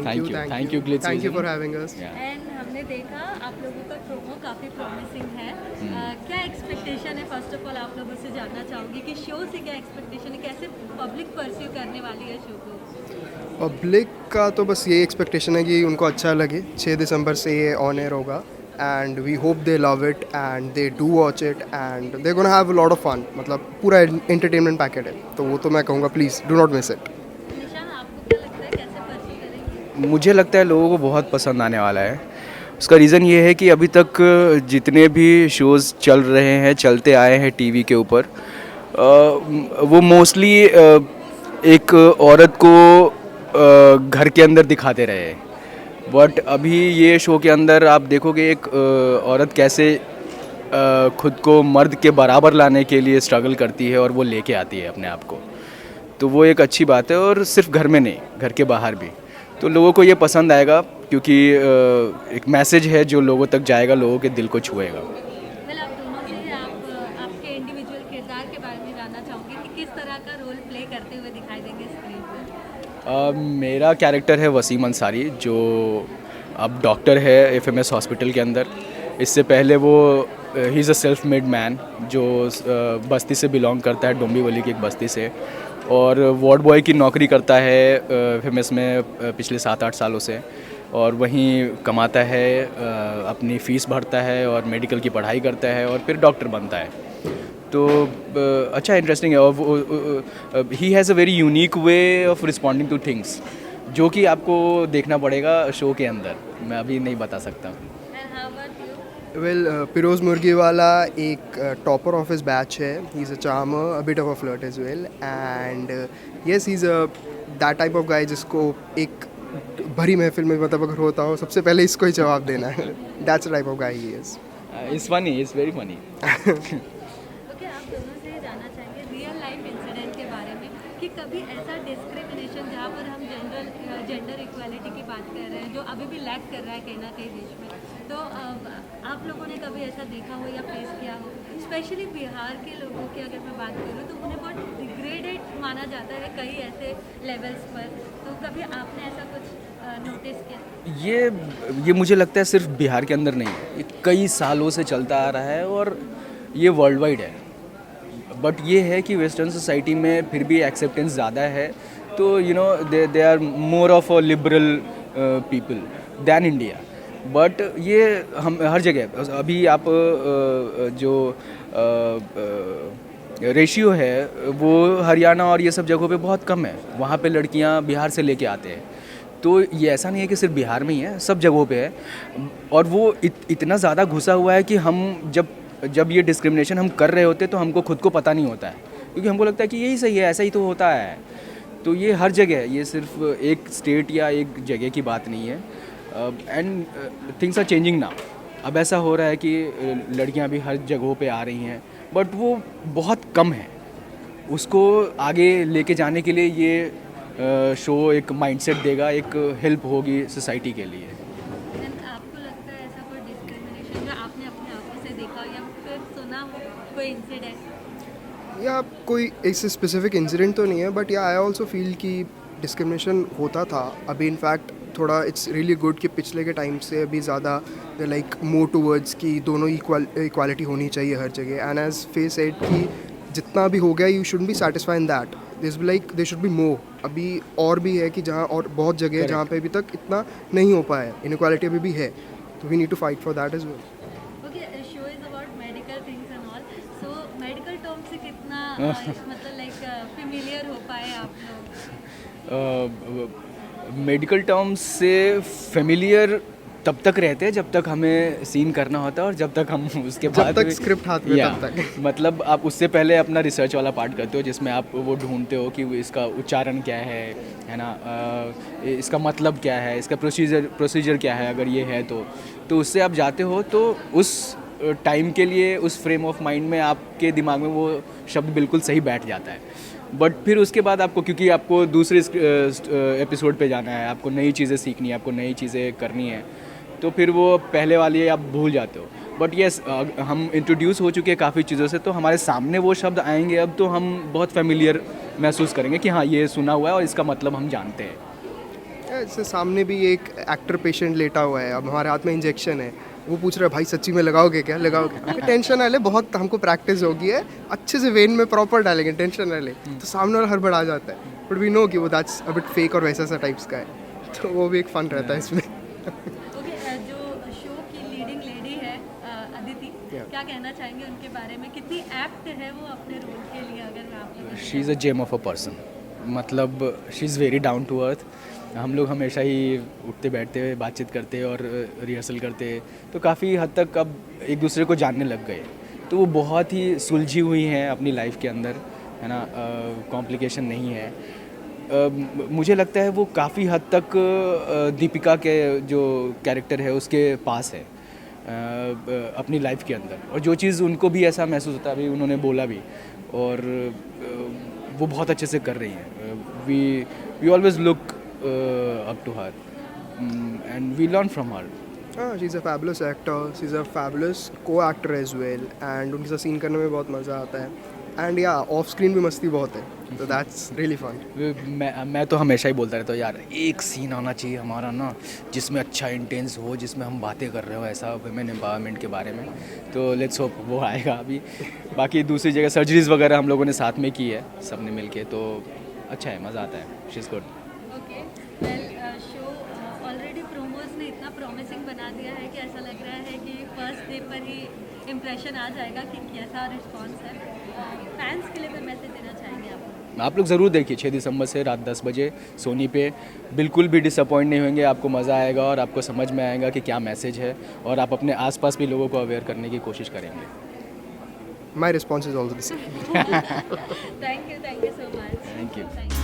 Thank you Glitz thank you for having us. And हमने देखा आप लोगों का प्रोमो काफ़ी प्रॉमिसिंग है। क्या एक्सपेक्टेशन है? फर्स्ट ऑफ ऑल आप लोगों से जानना चाहूँगी कि शो से क्या एक्सपेक्टेशन है, कैसे पब्लिक परस्यू करने वाली है शो को? पब्लिक का तो बस ये एक्सपेक्टेशन है कि उनको अच्छा लगे। 6 दिसंबर से ये ऑन एयर होगा and we hope they love it and they do watch it and they gonna have a lot of fun. मतलब पूरा एंटरटेनमेंट पैकेट है, तो वो तो मैं कहूँगा please do not miss it. निशान, आपको क्या लगता है कैसे परस्यू करेंगे? मुझे लगता है लोगों को बहुत पसंद आने वाला है। उसका रीज़न ये है कि अभी तक जितने भी शोज़ चल रहे हैं, चलते आए हैं टीवी के ऊपर, वो मोस्टली एक औरत को घर के अंदर दिखाते रहे हैं। बट अभी ये शो के अंदर आप देखोगे एक औरत कैसे खुद को मर्द के बराबर लाने के लिए स्ट्रगल करती है और वो लेके आती है अपने आप को। तो वो एक अच्छी बात है, और सिर्फ घर में नहीं, घर के बाहर भी। तो लोगों को ये पसंद आएगा क्योंकि एक मैसेज है जो लोगों तक जाएगा, लोगों के दिल को छुएगा। वेल, आप दोनों से आपके इंडिविजुअल किरदार के बारे में जानना चाहूँगी कि किस तरह का रोल प्ले करते हुए दिखाई देंगे स्क्रीन पर? मेरा कैरेक्टर है वसीम अंसारी, जो अब डॉक्टर है एफएमएस हॉस्पिटल के अंदर। इससे पहले वो ही is a self made man जो बस्ती से बिलोंग करता है, डोंबिवली की एक बस्ती से, और वार्ड बॉय की नौकरी करता है एफएमएस में पिछले 7-8 सालों से, और वहीं कमाता है, अपनी फ़ीस भरता है और मेडिकल की पढ़ाई करता है और फिर डॉक्टर बनता है। तो अच्छा, इंटरेस्टिंग है। और he has a very unique way of responding two things, जो कि आपको देखना पड़ेगा शो के अंदर। मैं अभी नहीं बता सकता। And how about you? Well, Firoz Murgiwala एक टॉपर ऑफ हिज बैच है। He is a charmer, a bit of a flirt as well, and yes he is a that type of guy जिसको एक भरी महफिल में, मतलब अगर होता हो, सबसे पहले इसको ही जवाब देना है। That's the type of guy he is. It's funny, it's very funny. Okay, आप दोनों से ये जानना चाहेंगे रियल लाइफ इंसिडेंट के बारे में कि कभी ऐसा डिस्क्रिमिनेशन जहाँ पर हम जेंडर इक्वालिटी की बात कर रहे हैं जो अभी भी लैक कर रहा है कहीं ना कहीं देश में, तो आप लोगों ने कभी ऐसा देखा हो या फेस किया हो? स्पेशली बिहार के लोगों की अगर मैं बात करूँ तो उन्हें बहुत डिग्रेडेड माना जाता है कई ऐसे लेवल्स पर। तो कभी आपने ऐसा कुछ नोटिस किया? ये मुझे लगता है सिर्फ बिहार के अंदर नहीं है, ये कई सालों से चलता आ रहा है और ये वर्ल्ड वाइड है। बट ये है कि वेस्टर्न सोसाइटी में फिर भी एक्सेप्टेंस ज़्यादा है, तो you know they are more of a liberal people than India. But ये हम हर जगह, अभी आप जो रेशियो है वो हरियाणा और ये सब जगहों पे बहुत कम है। वहाँ पे लड़कियाँ बिहार से लेके आते हैं। तो ये ऐसा नहीं है कि सिर्फ बिहार में ही है, सब जगहों पे है। और वो इतना ज़्यादा घुसा हुआ है कि हम जब ये डिस्क्रिमिनेशन हम कर रहे होते तो हमको खुद को पता नहीं होता है, क्योंकि हमको लगता है कि यही सही है, ऐसा ही तो होता है। तो ये हर जगह है, ये सिर्फ एक स्टेट या एक जगह की बात नहीं है। And things are changing now. अब ऐसा हो रहा है कि लड़कियां भी हर जगहों पे आ रही हैं, बट वो बहुत कम है। उसको आगे लेके जाने के लिए ये शो एक माइंडसेट देगा, एक हेल्प होगी सोसाइटी के लिए। एंड आपको लगता है ऐसा कोई डिस्क्रिमिनेशन जो आपने अपने आंखों से देखा या फिर सुना हो, कोई इंसिडेंट? या कोई ऐसे स्पेसिफिक इंसिडेंट तो नहीं है, बट या आई ऑल्सो फील कि डिस्क्रिमिनेशन होता था। अभी इनफैक्ट थोड़ा इट्स रियली गुड कि पिछले के टाइम से अभी ज़्यादा लाइक मोर टूवर्ड्स कि दोनों इक्वालिटी होनी चाहिए हर जगह। एंड एज फेस सेड कि जितना भी हो गया you should be satisfy in that, this be like they should be more. अभी और भी है कि जहाँ और बहुत जगह है जहाँ पे अभी तक इतना नहीं हो पाया है, इनइक्वालिटी अभी भी है, तो we need to fight for that as well. Okay, show is about medical things and all, so medical term से कितना मतलब लाइक फेमिलियर हो पाए आप लोग? मेडिकल टर्म्स से फेमिलियर तब तक रहते हैं जब तक हमें सीन करना होता है, और जब तक हम उसके बाद जब तक स्क्रिप्ट हाथ में तब तक। मतलब आप उससे पहले अपना रिसर्च वाला पार्ट करते हो, जिसमें आप वो ढूंढते हो कि इसका उच्चारण क्या है ना, इसका मतलब क्या है, इसका प्रोसीजर क्या है, अगर ये है तो उससे आप जाते हो। तो उस टाइम के लिए, उस फ्रेम ऑफ माइंड में आपके दिमाग में वो शब्द बिल्कुल सही बैठ जाता है। बट फिर उसके बाद आपको, क्योंकि आपको दूसरे एपिसोड पे जाना है, आपको नई चीज़ें सीखनी है, आपको नई चीज़ें करनी है, तो फिर वो पहले वाली आप भूल जाते हो। बट येस, हम इंट्रोड्यूस हो चुके हैं काफ़ी चीज़ों से, तो हमारे सामने वो शब्द आएंगे अब, तो हम बहुत फेमिलियर महसूस करेंगे कि हाँ, ये सुना हुआ है और इसका मतलब हम जानते हैं। जैसे सामने भी एक एक्टर पेशेंट लेटा हुआ है, अब हमारे हाथ में इंजेक्शन है, वो पूछ रहा है भाई सच्ची में लगाओगे क्या, लगाओगे? टेंशन वाले बहुत हमको प्रैक्टिस होगी है, अच्छे से वेन में प्रॉपर डालेंगे टेंशन वाले, तो सामने वाला हड़बड़ा जाता है, बट वी नो कि वो दैट्स अ बिट फेक और वैसा सा टाइप्स का है, तो वो भी एक फन रहता है इसमें। ओके, जो शो की लीडिंग लेडी है अदिति, क्या कहना चाहेंगे उनके बारे में? कितनी एप्ट है वो अपने रोल के लिए? अगर आप लोग she is a gem of a person, मतलब she is very down to earth. हम लोग हमेशा ही उठते बैठते बातचीत करते और रिहर्सल करते, तो काफ़ी हद तक अब एक दूसरे को जानने लग गए। तो वो बहुत ही सुलझी हुई हैं अपनी लाइफ के अंदर, है ना, कॉम्प्लिकेशन नहीं है। मुझे लगता है वो काफ़ी हद तक दीपिका के जो कैरेक्टर है उसके पास है अपनी लाइफ के अंदर, और जो चीज़ उनको भी ऐसा महसूस होता है, अभी उन्होंने बोला भी, और वो बहुत अच्छे से कर रही हैं। We always look up to her, and we learn from her. She is a fabulous actor, she is a fabulous co-actor as well, and उनके साथ सीन करने में बहुत मज़ा आता है, एंड या ऑफ स्क्रीन भी मस्ती बहुत है, तो दैट्स रियली फन। मैं तो हमेशा ही बोलता रहता हूँ यार, एक सीन आना चाहिए हमारा ना जिसमें अच्छा इंटेंस हो, जिसमें हम बातें कर रहे हो ऐसा वुमेन एम्पावरमेंट के बारे में, तो लेट्स होप वो आएगा अभी। बाकी दूसरी जगह सर्जरीज वगैरह हम लोगों ने साथ में की है सब ने मिल के, तो अच्छा है, मज़ा आता है, she is good. Okay, well show already promos ने इतना प्रॉमिसिंग बना दिया है कि ऐसा लग रहा है कि फर्स्ट डे पर ही इम्प्रेशन आ जाएगा कि कैसा रिस्पॉन्स है। फैंस के लिए कोई मैसेज देना चाहेंगे आप लोग ज़रूर देखिए 6 दिसंबर से रात 10 बजे सोनी पे। बिल्कुल भी डिसअपॉइंट नहीं होंगे, आपको मज़ा आएगा और आपको समझ में आएगा कि क्या मैसेज है, और आप अपने आसपास भी लोगों को अवेयर करने की कोशिश करेंगे। My response is also the same. Thank you so much. Thank you.